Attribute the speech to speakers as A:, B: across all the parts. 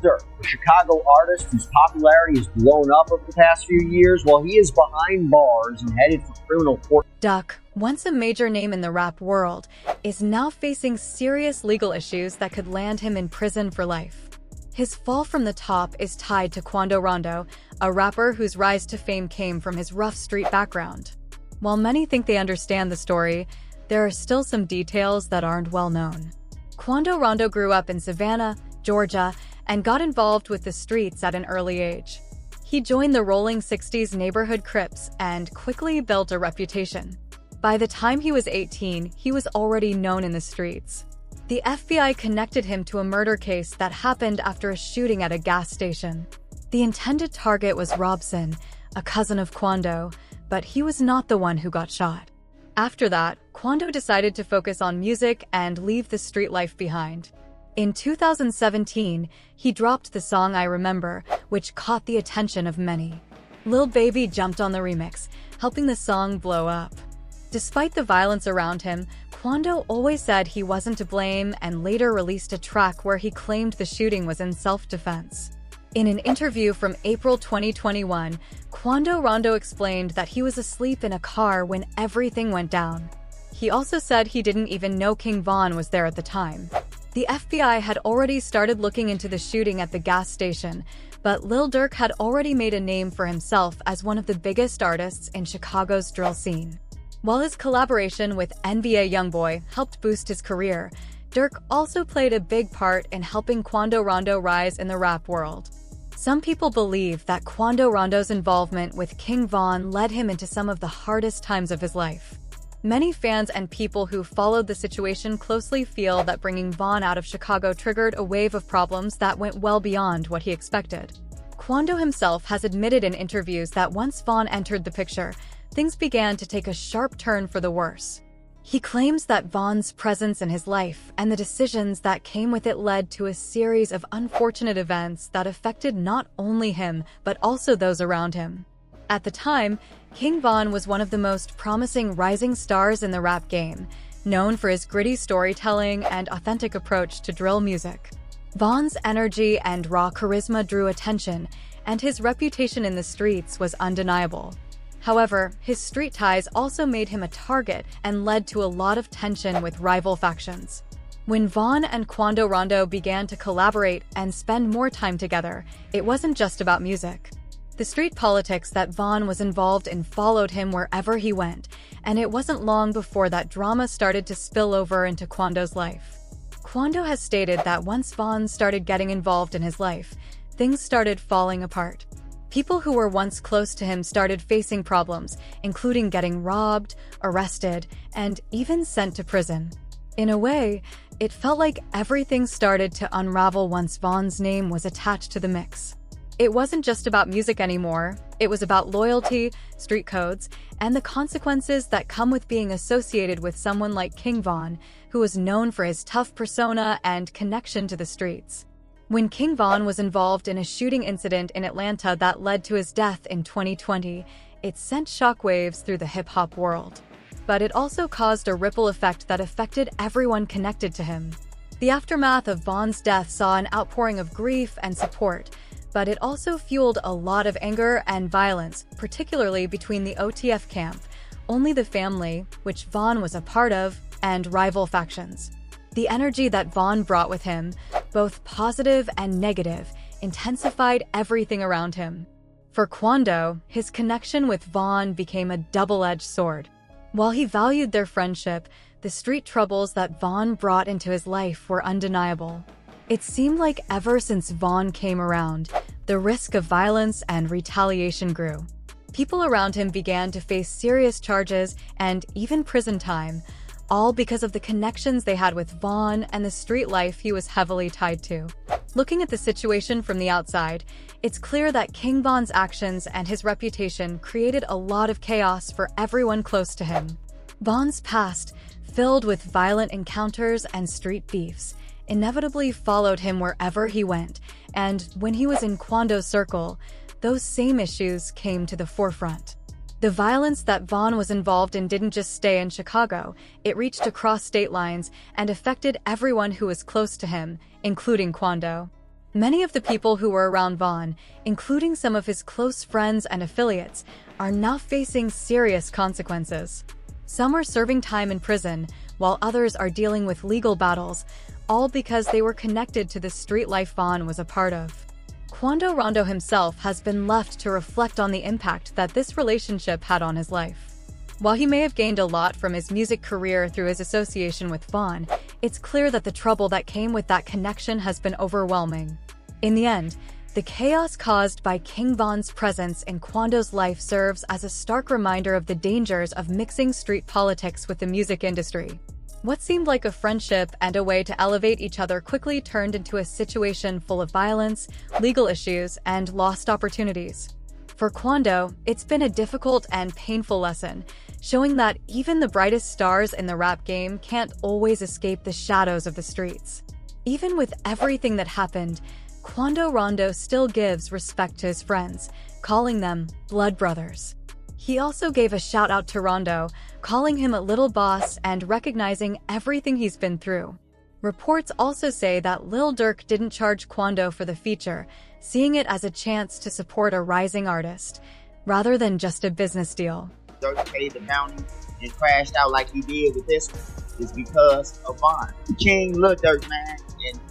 A: Durk, a Chicago artist whose popularity has blown up over the past few years, while he is behind bars and headed for criminal court.
B: Durk, once a major name in the rap world, is now facing serious legal issues that could land him in prison for life. His fall from the top is tied to Quando Rondo, a rapper whose rise to fame came from his rough street background. While many think they understand the story, there are still some details that aren't well known. Quando Rondo grew up in Savannah, Georgia, and got involved with the streets at an early age. He joined the Rolling 60s neighborhood Crips and quickly built a reputation. By the time he was 18, he was already known in the streets. The FBI connected him to a murder case that happened after a shooting at a gas station. The intended target was Robson, a cousin of Quando, but he was not the one who got shot. After that, Quando decided to focus on music and leave the street life behind. In 2017, he dropped the song I Remember, which caught the attention of many. Lil Baby jumped on the remix, helping the song blow up. Despite the violence around him, Quando always said he wasn't to blame and later released a track where he claimed the shooting was in self-defense. In an interview from April 2021, Quando Rondo explained that he was asleep in a car when everything went down. He also said he didn't even know King Von was there at the time. The FBI had already started looking into the shooting at the gas station, but Lil Durk had already made a name for himself as one of the biggest artists in Chicago's drill scene. While his collaboration with NBA YoungBoy helped boost his career, Durk also played a big part in helping Quando Rondo rise in the rap world. Some people believe that Quando Rondo's involvement with King Von led him into some of the hardest times of his life. Many fans and people who followed the situation closely feel that bringing Von out of Chicago triggered a wave of problems that went well beyond what he expected. Quando himself has admitted in interviews that once Von entered the picture, things began to take a sharp turn for the worse. He claims that Von's presence in his life and the decisions that came with it led to a series of unfortunate events that affected not only him, but also those around him. At the time, King Von was one of the most promising rising stars in the rap game, known for his gritty storytelling and authentic approach to drill music. Von's energy and raw charisma drew attention, and his reputation in the streets was undeniable. However, his street ties also made him a target and led to a lot of tension with rival factions. When Von and Quando Rondo began to collaborate and spend more time together, it wasn't just about music. The street politics that Von was involved in followed him wherever he went, and it wasn't long before that drama started to spill over into Quando's life. Quando has stated that once Von started getting involved in his life, things started falling apart. People who were once close to him started facing problems, including getting robbed, arrested, and even sent to prison. In a way, it felt like everything started to unravel once Von's name was attached to the mix. It wasn't just about music anymore, it was about loyalty, street codes, and the consequences that come with being associated with someone like King Von, who was known for his tough persona and connection to the streets. When King Von was involved in a shooting incident in Atlanta that led to his death in 2020, it sent shockwaves through the hip-hop world. But it also caused a ripple effect that affected everyone connected to him. The aftermath of Von's death saw an outpouring of grief and support, but it also fueled a lot of anger and violence, particularly between the OTF camp, Only the Family, which Von was a part of, and rival factions. The energy that Von brought with him, both positive and negative, intensified everything around him. For Quando, his connection with Von became a double-edged sword. While he valued their friendship, the street troubles that Von brought into his life were undeniable. It seemed like ever since Von came around, the risk of violence and retaliation grew. People around him began to face serious charges and even prison time, all because of the connections they had with Von and the street life he was heavily tied to. Looking at the situation from the outside, it's clear that King Von's actions and his reputation created a lot of chaos for everyone close to him. Von's past, filled with violent encounters and street beefs, inevitably followed him wherever he went, and when he was in Quando's circle, those same issues came to the forefront. The violence that Von was involved in didn't just stay in Chicago, it reached across state lines and affected everyone who was close to him, including Quando. Many of the people who were around Vaughn, including some of his close friends and affiliates, are now facing serious consequences. Some are serving time in prison, while others are dealing with legal battles, all because they were connected to the street life Vaughn was a part of. Quando Rondo himself has been left to reflect on the impact that this relationship had on his life. While he may have gained a lot from his music career through his association with Vaughn, it's clear that the trouble that came with that connection has been overwhelming. In the end, the chaos caused by King Von's presence in Quando's life serves as a stark reminder of the dangers of mixing street politics with the music industry. What seemed like a friendship and a way to elevate each other quickly turned into a situation full of violence, legal issues, and lost opportunities. For Quando, it's been a difficult and painful lesson, showing that even the brightest stars in the rap game can't always escape the shadows of the streets. Even with everything that happened, Quando Rondo still gives respect to his friends, calling them blood brothers. He also gave a shout out to Rondo, calling him a little boss and recognizing everything he's been through. Reports also say that Lil Durk didn't charge Quando for the feature, seeing it as a chance to support a rising artist, rather than just a business deal.
C: Durk paid the bounty and crashed out like he did with this one is because of Vaughn. King Lil Durk, man.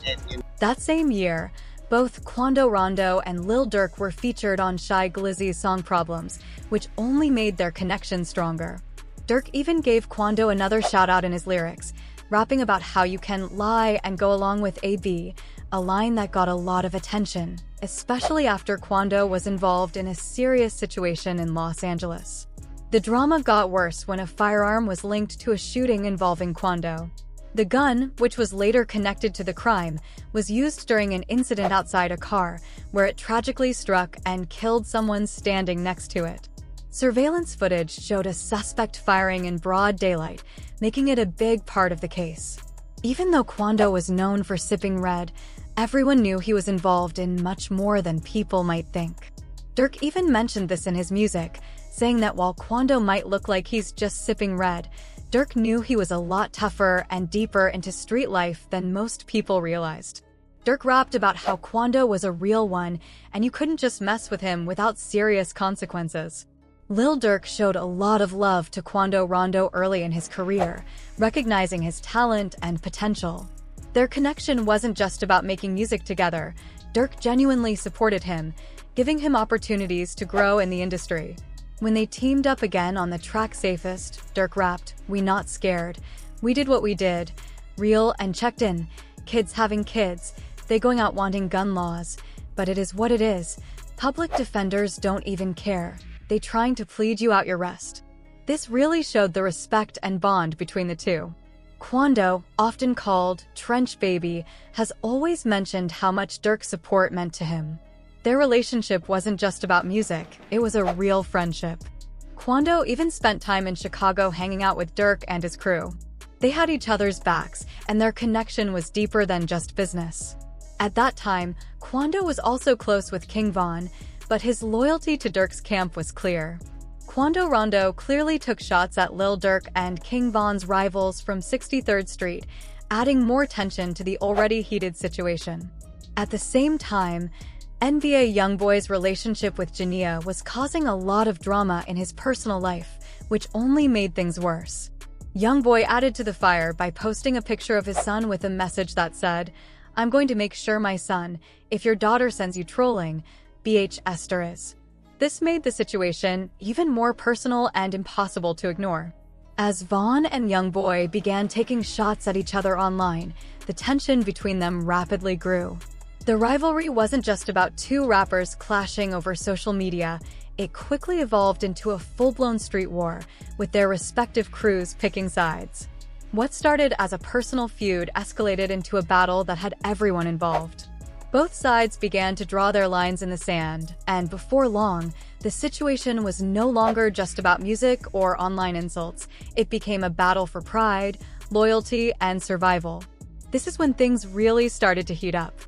C: And
B: that same year, both Quando Rondo and Lil Durk were featured on Shy Glizzy's song Problems, which only made their connection stronger. Durk even gave Quando another shout-out in his lyrics, rapping about how you can lie and go along with AB, a line that got a lot of attention, especially after Quando was involved in a serious situation in Los Angeles. The drama got worse when a firearm was linked to a shooting involving Quando. The gun, which was later connected to the crime, was used during an incident outside a car, where it tragically struck and killed someone standing next to it. Surveillance footage showed a suspect firing in broad daylight, making it a big part of the case. Even though Quando was known for sipping red, everyone knew he was involved in much more than people might think. Durk even mentioned this in his music, saying that while Quando might look like he's just sipping red, Durk knew he was a lot tougher and deeper into street life than most people realized. Durk rapped about how Quando was a real one, and you couldn't just mess with him without serious consequences. Lil Durk showed a lot of love to Quando Rondo early in his career, recognizing his talent and potential. Their connection wasn't just about making music together. Durk genuinely supported him, giving him opportunities to grow in the industry. When they teamed up again on the track Safest, Durk rapped, "We not scared. We did what we did. Real and checked in. Kids having kids. They going out wanting gun laws. But it is what it is. Public defenders don't even care. They trying to plead you out your rest." This really showed the respect and bond between the two. Quando, often called Trench Baby, has always mentioned how much Durk's support meant to him. Their relationship wasn't just about music, it was a real friendship. Quando even spent time in Chicago hanging out with Durk and his crew. They had each other's backs, and their connection was deeper than just business. At that time, Quando was also close with King Von, but his loyalty to Durk's camp was clear. Quando Rondo clearly took shots at Lil Durk and King Von's rivals from 63rd Street, adding more tension to the already heated situation. At the same time, NBA YoungBoy's relationship with Jania was causing a lot of drama in his personal life, which only made things worse. YoungBoy added to the fire by posting a picture of his son with a message that said, "I'm going to make sure my son, if your daughter sends you trolling, BH Esther is." This made the situation even more personal and impossible to ignore. As Vaughn and YoungBoy began taking shots at each other online, the tension between them rapidly grew. The rivalry wasn't just about two rappers clashing over social media, it quickly evolved into a full-blown street war, with their respective crews picking sides. What started as a personal feud escalated into a battle that had everyone involved. Both sides began to draw their lines in the sand, and before long, the situation was no longer just about music or online insults. It became a battle for pride, loyalty, and survival. This is when things really started to heat up.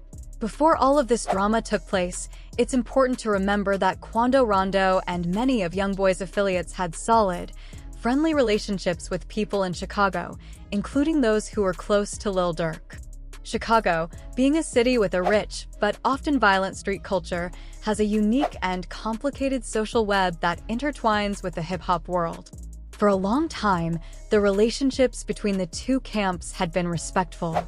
B: Before all of this drama took place, it's important to remember that Quando Rondo and many of YoungBoy's affiliates had solid, friendly relationships with people in Chicago, including those who were close to Lil Durk. Chicago, being a city with a rich but often violent street culture, has a unique and complicated social web that intertwines with the hip-hop world. For a long time, the relationships between the two camps had been respectful.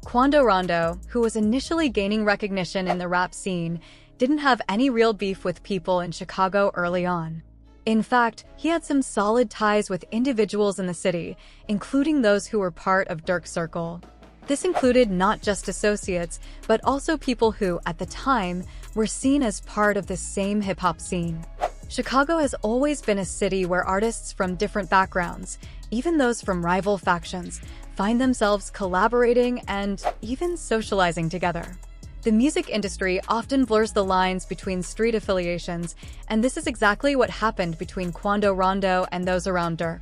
B: Quando Rondo, who was initially gaining recognition in the rap scene, didn't have any real beef with people in Chicago early on. In fact, he had some solid ties with individuals in the city, including those who were part of Durk's circle. This included not just associates, but also people who, at the time, were seen as part of the same hip-hop scene. Chicago has always been a city where artists from different backgrounds, even those from rival factions, find themselves collaborating and even socializing together. The music industry often blurs the lines between street affiliations, and this is exactly what happened between Quando Rondo and those around Durk.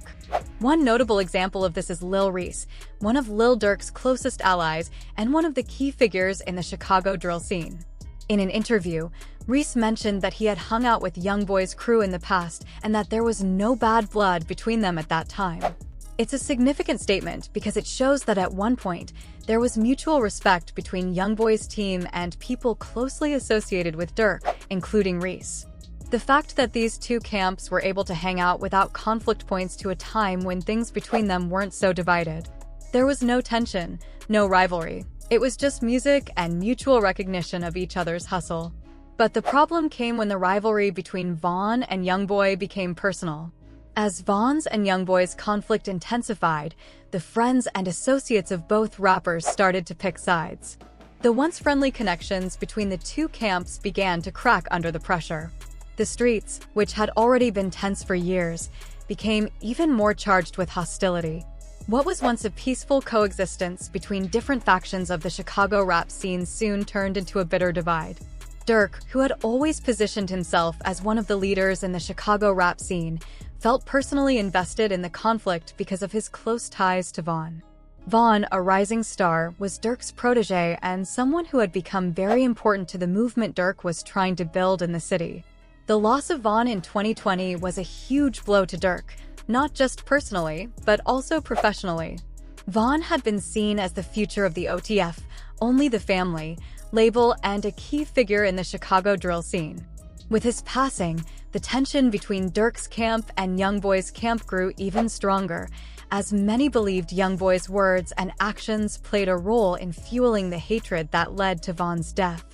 B: One notable example of this is Lil Reese, one of Lil Durk's closest allies and one of the key figures in the Chicago drill scene. In an interview, Reese mentioned that he had hung out with Youngboy's crew in the past and that there was no bad blood between them at that time. It's a significant statement because it shows that at one point, there was mutual respect between Youngboy's team and people closely associated with Durk, including Reese. The fact that these two camps were able to hang out without conflict points to a time when things between them weren't so divided. There was no tension, no rivalry. It was just music and mutual recognition of each other's hustle. But the problem came when the rivalry between Vaughn and Youngboy became personal. As Vaughn's and Youngboy's conflict intensified, the friends and associates of both rappers started to pick sides. The once friendly connections between the two camps began to crack under the pressure. The streets, which had already been tense for years, became even more charged with hostility. What was once a peaceful coexistence between different factions of the Chicago rap scene soon turned into a bitter divide. Durk, who had always positioned himself as one of the leaders in the Chicago rap scene, felt personally invested in the conflict because of his close ties to Vaughn. Vaughn, a rising star, was Durk's protege and someone who had become very important to the movement Durk was trying to build in the city. The loss of Vaughn in 2020 was a huge blow to Durk, not just personally, but also professionally. Vaughn had been seen as the future of the OTF, Only the Family, label and a key figure in the Chicago drill scene. With his passing, the tension between Durk's camp and Youngboy's camp grew even stronger, as many believed Youngboy's words and actions played a role in fueling the hatred that led to Vaughn's death.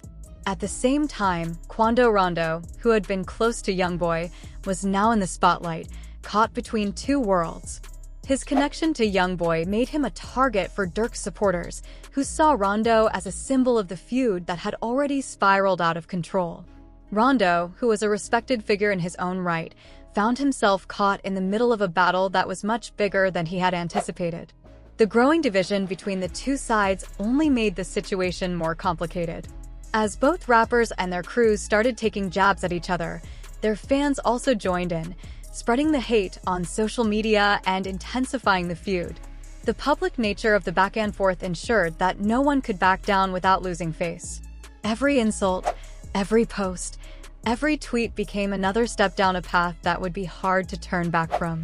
B: At the same time, Quando Rondo, who had been close to Youngboy, was now in the spotlight, caught between two worlds. His connection to Youngboy made him a target for Durk's supporters, who saw Rondo as a symbol of the feud that had already spiraled out of control. Rondo, who was a respected figure in his own right, found himself caught in the middle of a battle that was much bigger than he had anticipated. The growing division between the two sides only made the situation more complicated. As both rappers and their crews started taking jabs at each other, their fans also joined in, spreading the hate on social media and intensifying the feud. The public nature of the back and forth ensured that no one could back down without losing face. Every insult, every post, every tweet became another step down a path that would be hard to turn back from.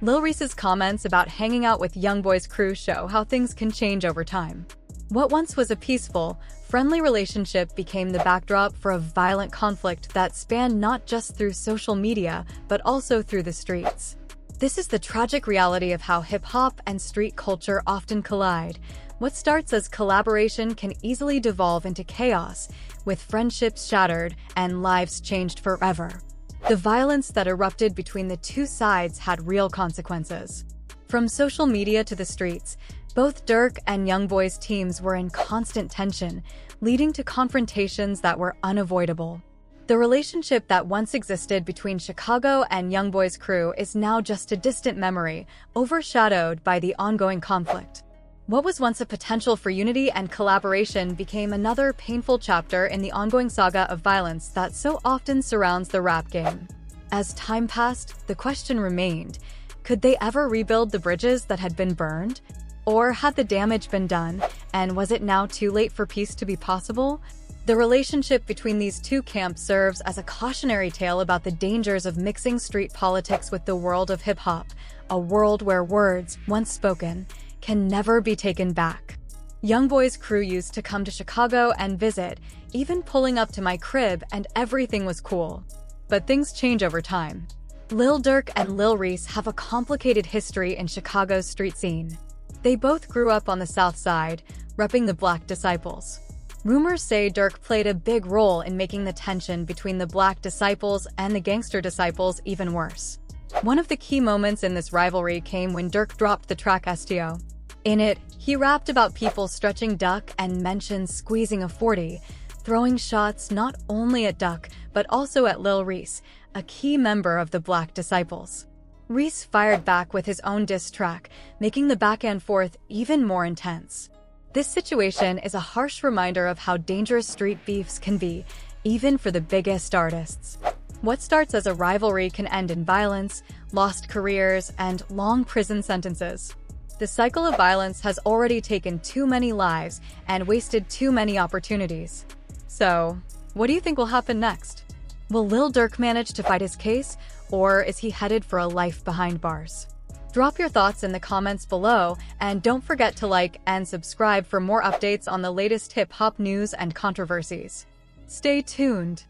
B: Lil Reese's comments about hanging out with Youngboy's crew show how things can change over time. What once was a peaceful, friendly relationship became the backdrop for a violent conflict that spanned not just through social media, but also through the streets. This is the tragic reality of how hip-hop and street culture often collide. What starts as collaboration can easily devolve into chaos, with friendships shattered and lives changed forever. The violence that erupted between the two sides had real consequences. From social media to the streets, both Durk and Youngboy's teams were in constant tension, leading to confrontations that were unavoidable. The relationship that once existed between Chicago and Youngboy's crew is now just a distant memory, overshadowed by the ongoing conflict. What was once a potential for unity and collaboration became another painful chapter in the ongoing saga of violence that so often surrounds the rap game. As time passed, the question remained, could they ever rebuild the bridges that had been burned? Or had the damage been done, and was it now too late for peace to be possible? The relationship between these two camps serves as a cautionary tale about the dangers of mixing street politics with the world of hip-hop, a world where words, once spoken, can never be taken back. YoungBoy's crew used to come to Chicago and visit, even pulling up to my crib, and everything was cool. But things change over time. Lil Durk and Lil Reese have a complicated history in Chicago's street scene. They both grew up on the South Side, repping the Black Disciples. Rumors say Durk played a big role in making the tension between the Black Disciples and the Gangster Disciples even worse. One of the key moments in this rivalry came when Durk dropped the track STO. In it, he rapped about people stretching Duck and mentioned squeezing a 40, throwing shots not only at Duck but also at Lil Reese, a key member of the Black Disciples. Reese fired back with his own diss track, making the back and forth even more intense. This situation is a harsh reminder of how dangerous street beefs can be, even for the biggest artists. What starts as a rivalry can end in violence, lost careers, and long prison sentences. The cycle of violence has already taken too many lives and wasted too many opportunities. So, what do you think will happen next? Will Lil Durk manage to fight his case, or is he headed for a life behind bars? Drop your thoughts in the comments below, and don't forget to like and subscribe for more updates on the latest hip-hop news and controversies. Stay tuned!